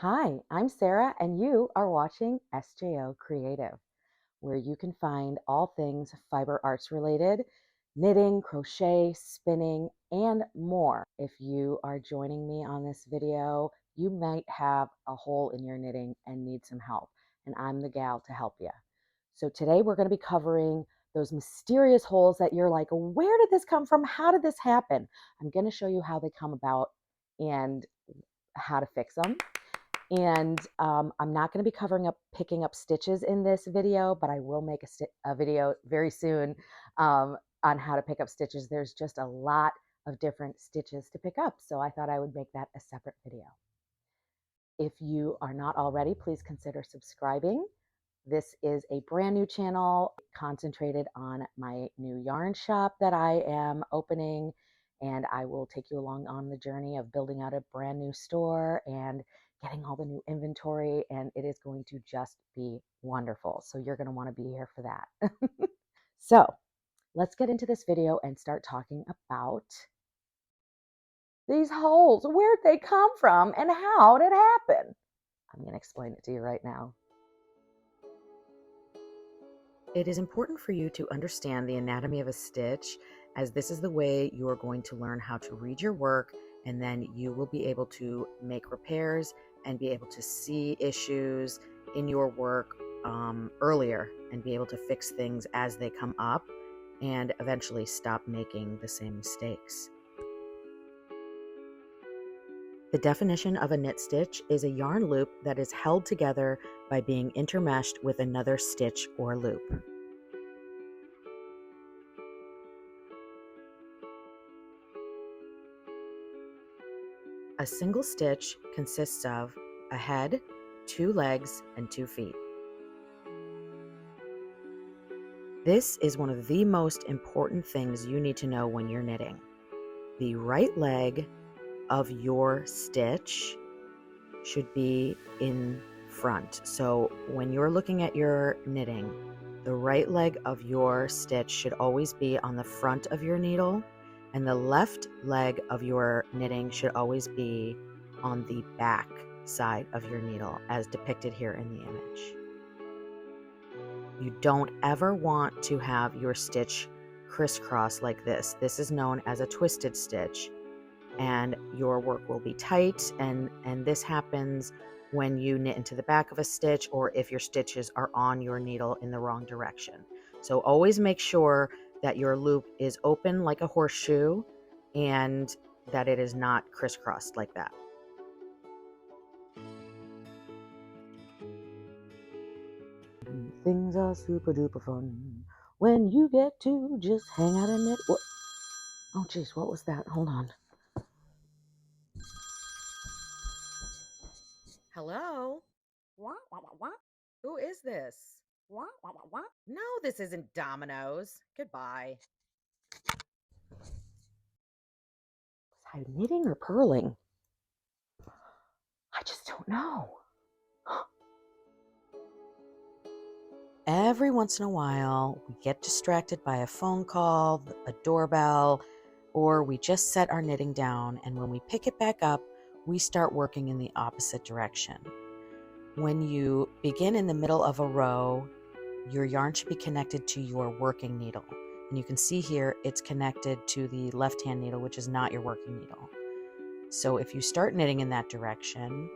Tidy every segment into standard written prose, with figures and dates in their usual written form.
Hi, I'm Sarah, and you are watching SJO Creative, where you can find all things fiber arts related, knitting, crochet, spinning, and more. If you are joining me on this video, you might have a hole in your knitting and need some help, and I'm the gal to help you. So today we're going to be covering those mysterious holes that you're like, where did this come from? How did this happen? I'm going to show you how they come about and how to fix them. And I'm not going to be picking up stitches in this video, but I will make a video very soon on how to pick up stitches. There's just a lot of different stitches to pick up, so I thought I would make that a separate video. If you are not already, please consider subscribing. This is a brand new channel concentrated on my new yarn shop that I am opening, and I will take you along on the journey of building out a brand new store and getting all the new inventory, and it is going to just be wonderful. So you're going to want to be here for that. So let's get into this video and start talking about these holes. Where'd they come from and how did it happen? I'm going to explain it to you right now. It is important for you to understand the anatomy of a stitch, as this is the way you are going to learn how to read your work, and then you will be able to make repairs and be able to see issues in your work earlier and be able to fix things as they come up and eventually stop making the same mistakes. The definition of a knit stitch is a yarn loop that is held together by being intermeshed with another stitch or loop. A single stitch consists of a head, 2 legs, and 2 feet. This is one of the most important things you need to know when you're knitting. The right leg of your stitch should be in front. So when you're looking at your knitting, the right leg of your stitch should always be on the front of your needle, and the left leg of your knitting should always be on the back side of your needle, as depicted here in the image. You don't ever want to have your stitch crisscross like this. This is known as a twisted stitch, and your work will be tight, and this happens when you knit into the back of a stitch or if your stitches are on your needle in the wrong direction. So always make sure that your loop is open like a horseshoe and that it is not crisscrossed like that. Things are super duper fun when you get to just hang out and knit. What? Oh geez, what was that? Hold on. Hello? Who is this? No, this isn't Domino's. Goodbye. Was I knitting or purling? I just don't know. Every once in a while, we get distracted by a phone call, a doorbell, or we just set our knitting down, and when we pick it back up, we start working in the opposite direction. When you begin in the middle of a row, your yarn should be connected to your working needle. And you can see here, it's connected to the left-hand needle, which is not your working needle. So if you start knitting in that direction,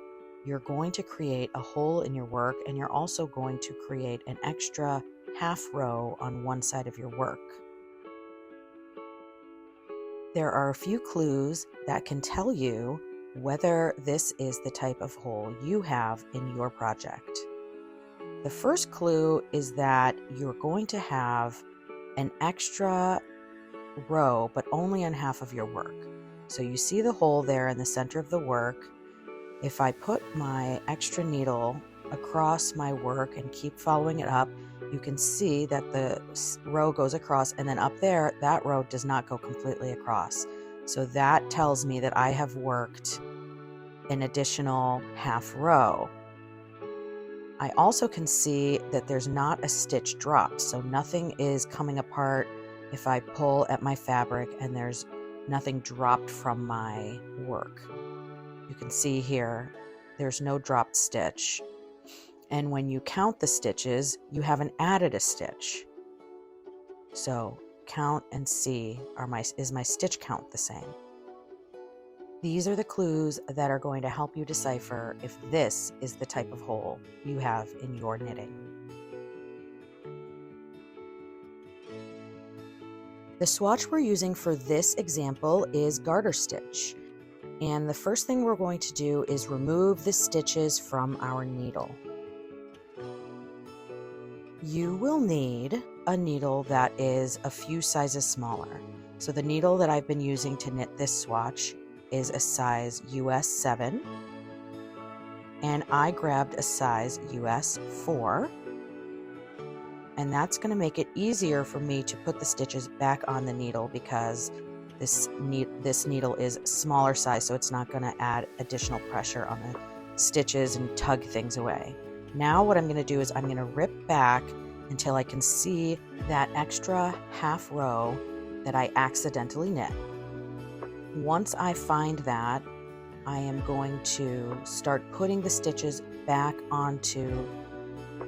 you're going to create a hole in your work, and you're also going to create an extra half row on one side of your work. There are a few clues that can tell you whether this is the type of hole you have in your project. The first clue is that you're going to have an extra row, but only on half of your work. So you see the hole there in the center of the work. If I put my extra needle across my work and keep following it up, you can see that the row goes across, and then up there, that row does not go completely across. So that tells me that I have worked an additional half row. I also can see that there's not a stitch dropped, so nothing is coming apart if I pull at my fabric and there's nothing dropped from my work. You can see here there's no dropped stitch. And when you count the stitches, you haven't added a stitch. So count and see, is my stitch count the same? These are the clues that are going to help you decipher if this is the type of hole you have in your knitting. The swatch we're using for this example is garter stitch. And the first thing we're going to do is remove the stitches from our needle. You will need a needle that is a few sizes smaller. So the needle that I've been using to knit this swatch is a size US 7, and I grabbed a size US 4, and that's going to make it easier for me to put the stitches back on the needle because this needle is smaller size, so it's not going to add additional pressure on the stitches and tug things away. Now what I'm going to do is I'm going to rip back until I can see that extra half row that I accidentally knit. Once I find that, I am going to start putting the stitches back onto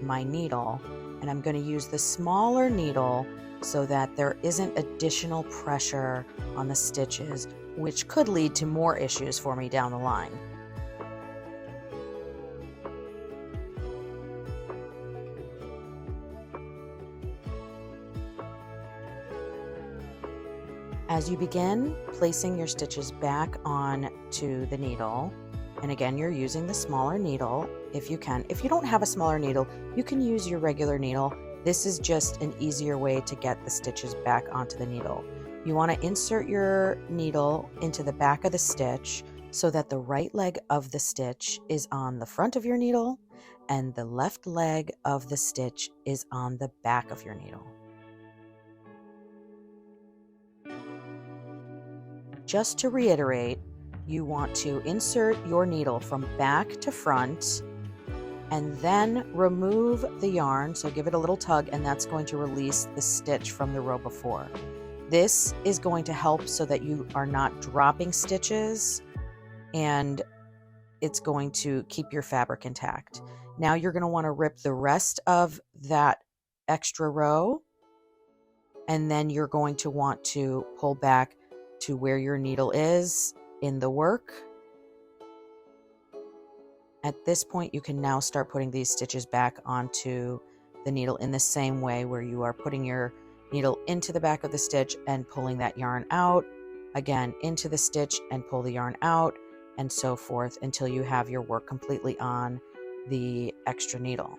my needle, and I'm going to use the smaller needle so that there isn't additional pressure on the stitches, which could lead to more issues for me down the line. As you begin placing your stitches back onto the needle, and again, you're using the smaller needle if you can. If you don't have a smaller needle, you can use your regular needle. This is just an easier way to get the stitches back onto the needle. You want to insert your needle into the back of the stitch so that the right leg of the stitch is on the front of your needle and the left leg of the stitch is on the back of your needle. Just to reiterate, you want to insert your needle from back to front and then remove the yarn, so give it a little tug, and that's going to release the stitch from the row before. This is going to help so that you are not dropping stitches, and it's going to keep your fabric intact. Now you're going to want to rip the rest of that extra row, and then you're going to want to pull back to where your needle is in the work. At this point, you can now start putting these stitches back onto the needle in the same way, where you are putting your needle into the back of the stitch and pulling that yarn out, again into the stitch and pull the yarn out, and so forth until you have your work completely on the extra needle.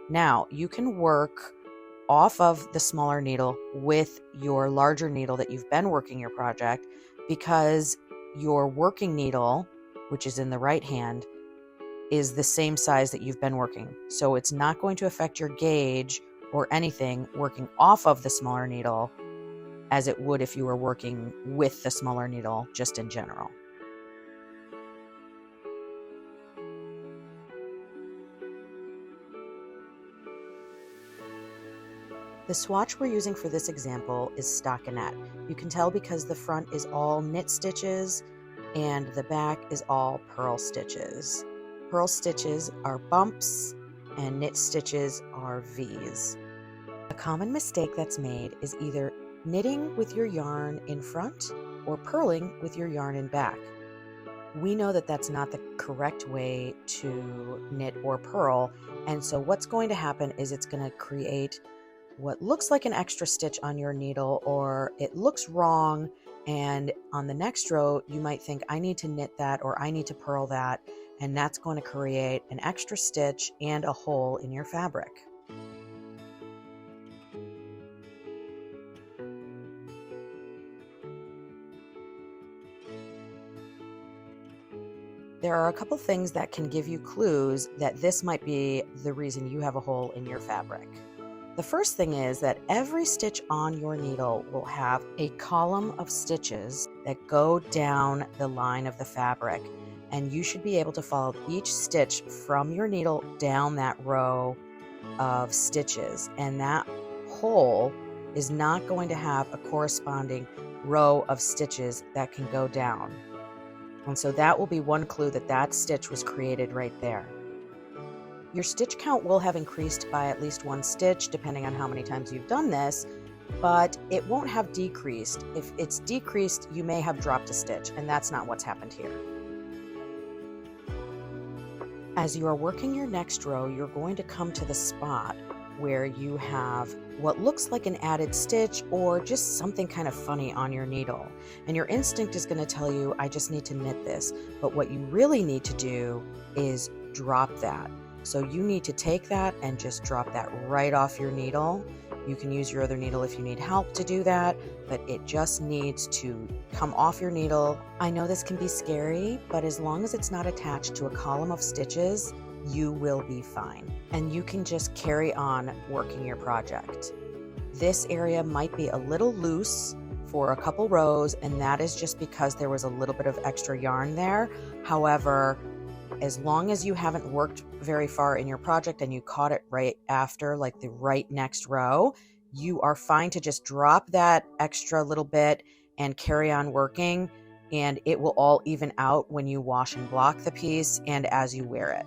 Now you can work off of the smaller needle with your larger needle that you've been working your project, because your working needle, which is in the right hand, is the same size that you've been working. So it's not going to affect your gauge or anything working off of the smaller needle as it would if you were working with the smaller needle just in general. The swatch we're using for this example is stockinette. You can tell because the front is all knit stitches and the back is all purl stitches. Purl stitches are bumps and knit stitches are V's. A common mistake that's made is either knitting with your yarn in front or purling with your yarn in back. We know that that's not the correct way to knit or purl, and so what's going to happen is it's going to create what looks like an extra stitch on your needle, or it looks wrong, and on the next row you might think, I need to knit that or I need to purl that, and that's going to create an extra stitch and a hole in your fabric. There are a couple things that can give you clues that this might be the reason you have a hole in your fabric. The first thing is that every stitch on your needle will have a column of stitches that go down the line of the fabric, and you should be able to follow each stitch from your needle down that row of stitches, and that hole is not going to have a corresponding row of stitches that can go down. And so that will be one clue that that stitch was created right there. Your stitch count will have increased by at least one stitch, depending on how many times you've done this, but it won't have decreased. If it's decreased, you may have dropped a stitch, and that's not what's happened here. As you are working your next row, you're going to come to the spot where you have what looks like an added stitch or just something kind of funny on your needle. And your instinct is going to tell you, I just need to knit this. But what you really need to do is drop that. So you need to take that and just drop that right off your needle. You can use your other needle if you need help to do that, but it just needs to come off your needle. I know this can be scary, but as long as it's not attached to a column of stitches, you will be fine. And you can just carry on working your project. This area might be a little loose for a couple rows, and that is just because there was a little bit of extra yarn there. However, as long as you haven't worked very far in your project and you caught it right after, like the right next row, you are fine to just drop that extra little bit and carry on working, and it will all even out when you wash and block the piece and as you wear it.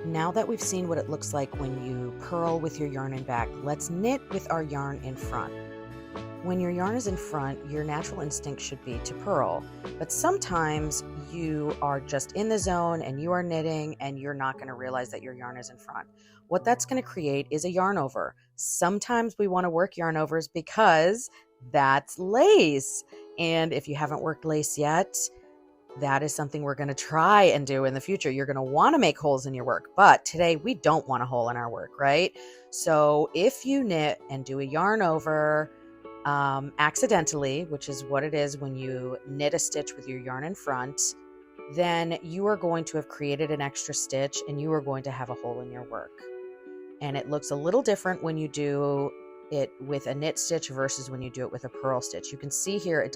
Now that we've seen what it looks like when you purl with your yarn in back, let's knit with our yarn in front. When your yarn is in front, your natural instinct should be to purl, but sometimes you are just in the zone and you are knitting and you're not going to realize that your yarn is in front. What that's going to create is a yarn over. Sometimes we want to work yarn overs because that's lace. And if you haven't worked lace yet, that is something we're going to try and do in the future. You're going to want to make holes in your work, but today we don't want a hole in our work, right? So if you knit and do a yarn over accidentally, which is what it is when you knit a stitch with your yarn in front, then you are going to have created an extra stitch and you are going to have a hole in your work. And it looks a little different when you do it with a knit stitch versus when you do it with a purl stitch. You can see here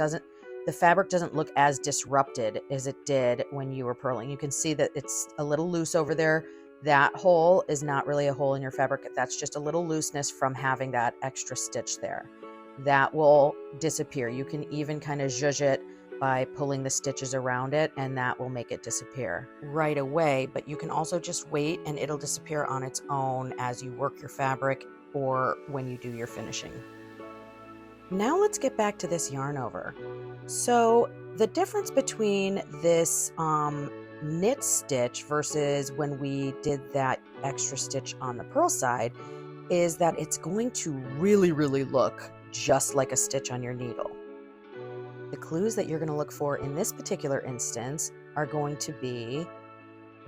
the fabric doesn't look as disrupted as it did when you were purling. You can see that it's a little loose over there. That hole is not really a hole in your fabric. That's just a little looseness from having that extra stitch there. That will disappear. You can even kind of zhuzh it by pulling the stitches around it, and that will make it disappear right away. But you can also just wait and it'll disappear on its own as you work your fabric or when you do your finishing. Now let's get back to this yarn over. So the difference between this knit stitch versus when we did that extra stitch on the purl side is that it's going to really look just like a stitch on your needle. The clues that you're going to look for in this particular instance are going to be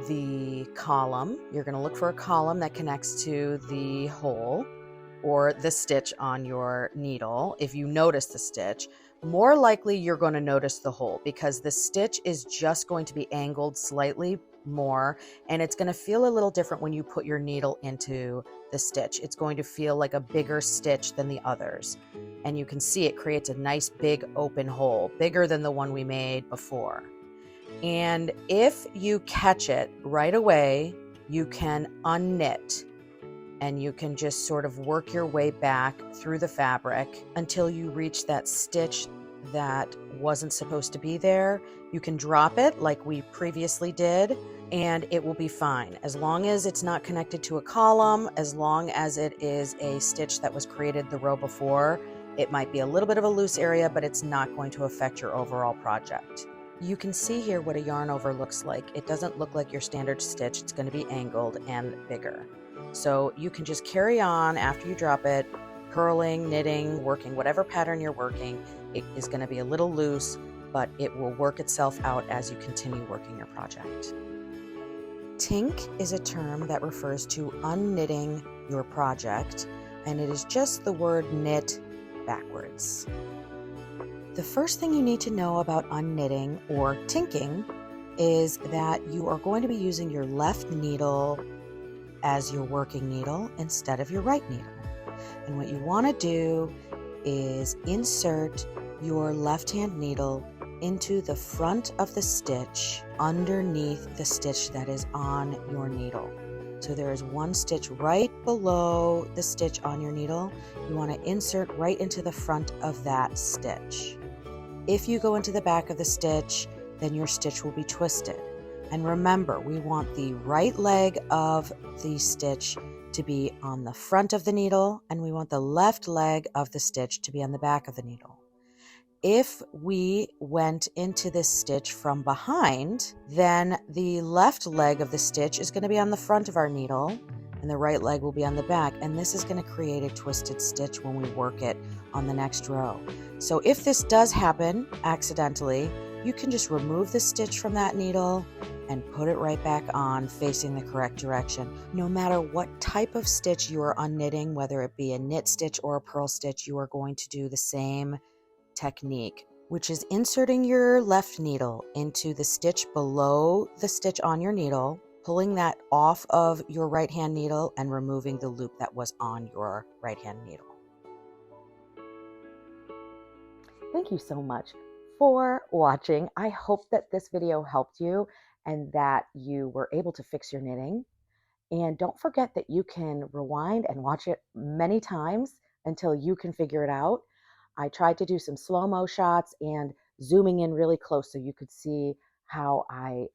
the column. You're going to look for a column that connects to the hole or the stitch on your needle. If you notice the stitch, more likely you're going to notice the hole because the stitch is just going to be angled slightly more, and it's going to feel a little different when you put your needle into the stitch. It's going to feel like a bigger stitch than the others, and you can see it creates a nice big open hole, bigger than the one we made before. And if you catch it right away, you can unknit and you can just sort of work your way back through the fabric until you reach that stitch that wasn't supposed to be there. You can drop it like we previously did, and it will be fine. As long as it's not connected to a column, as long as it is a stitch that was created the row before, it might be a little bit of a loose area, but it's not going to affect your overall project. You can see here what a yarn over looks like. It doesn't look like your standard stitch. It's going to be angled and bigger. So you can just carry on after you drop it, purling, knitting, working, whatever pattern you're working. It is going to be a little loose, but it will work itself out as you continue working your project. Tink is a term that refers to unknitting your project, and it is just the word knit backwards. The first thing you need to know about unknitting or tinking is that you are going to be using your left needle as your working needle instead of your right needle. And what you want to do is insert your left hand needle into the front of the stitch underneath the stitch that is on your needle. So there is one stitch right below the stitch on your needle. You want to insert right into the front of that stitch. If you go into the back of the stitch, then your stitch will be twisted. And remember, we want the right leg of the stitch to be on the front of the needle, and we want the left leg of the stitch to be on the back of the needle. If we went into this stitch from behind, then the left leg of the stitch is going to be on the front of our needle, and the right leg will be on the back, and this is going to create a twisted stitch when we work it on the next row. So if this does happen accidentally, you can just remove the stitch from that needle and put it right back on facing the correct direction. No matter what type of stitch you are unknitting, whether it be a knit stitch or a purl stitch, you are going to do the same technique, which is inserting your left needle into the stitch below the stitch on your needle, pulling that off of your right hand needle and removing the loop that was on your right hand needle. Thank you so much for watching. I hope that this video helped you and that you were able to fix your knitting. And don't forget that you can rewind and watch it many times until you can figure it out. I tried to do some slow-mo shots and zooming in really close so you could see how I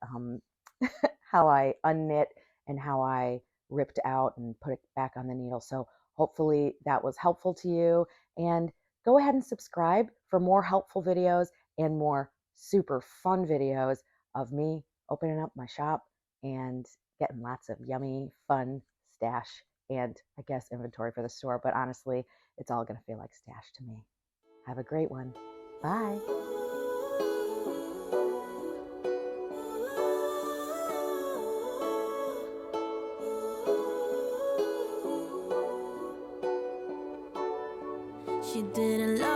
how I unknit and how I ripped out and put it back on the needle. So hopefully that was helpful to you. And go ahead and subscribe for more helpful videos and more super fun videos of me opening up my shop and getting lots of yummy, fun stash and I guess inventory for the store. But honestly, it's all going to feel like stash to me. Have a great one. Bye. She didn't love